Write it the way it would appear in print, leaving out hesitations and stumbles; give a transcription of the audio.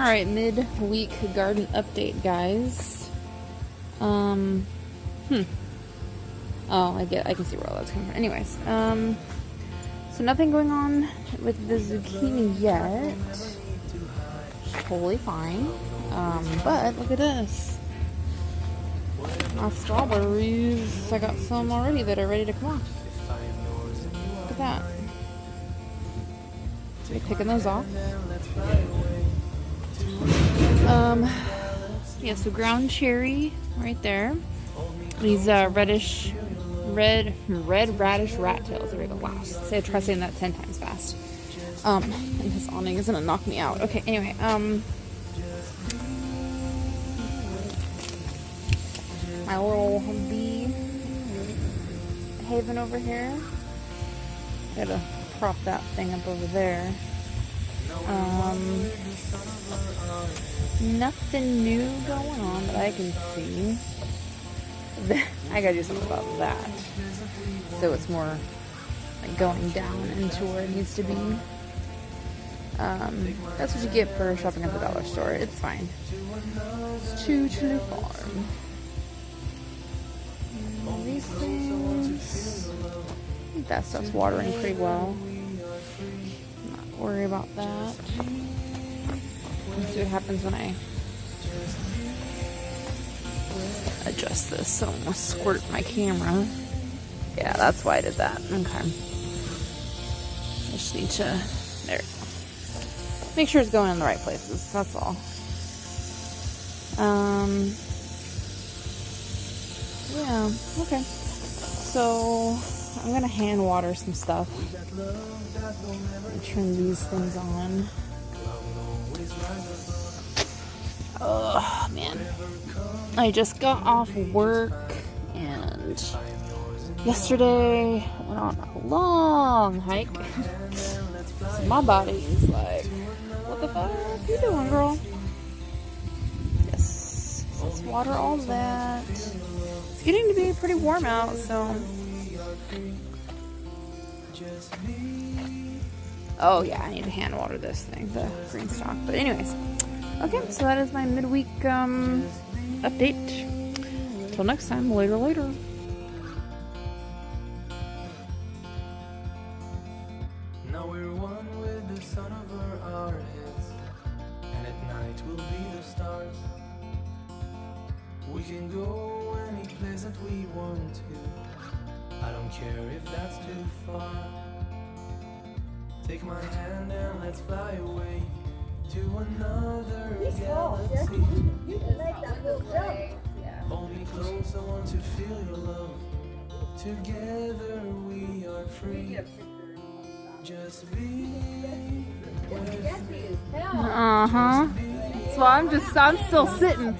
Alright, mid-week garden update, guys. Oh, I can see where all that's coming from. Anyways, so nothing going on with the zucchini yet. Totally fine. But look at this. My strawberries, I got some already that are ready to come off. Look at that. So we're picking those off. Yeah, so ground cherry right there. These red radish rat tails. There we go. Wow. Try saying that 10 times fast. And his awning is gonna knock me out. Okay, anyway, my little bee haven over here. Gotta prop that thing up over there. Nothing new going on that I can see. I gotta do something about that. So it's more like going down into where it needs to be. That's what you get for shopping at the dollar store. It's fine. It's Choo Choo Farm. All these things. I think that stuff's watering pretty well. Not worry about that. Let's see what happens when I adjust this so I don't squirt my camera. Yeah, that's why I did that. Okay. I just need to, there we go. Make sure it's going in the right places, that's all. Yeah, okay. So, I'm gonna hand water some stuff. Turn these things on. Oh, man. I just got off work and yesterday went on a long hike. So my body is like, what the fuck are you doing, girl? Yes. Let's water all that. It's getting to be pretty warm out, so. Oh yeah, I need to hand water this thing, the green stock. But anyways. Okay, so that is my midweek update. Until next time, later. Now we're one with the sun over our heads, and at night we'll be the stars. We can go any place that we want to. I don't care if that's too far. Take my hand and let's fly away to another galaxy. You can make that little jump. Hold me close, I want to feel your love. Together we are free. Just be with me. So I'm still sitting.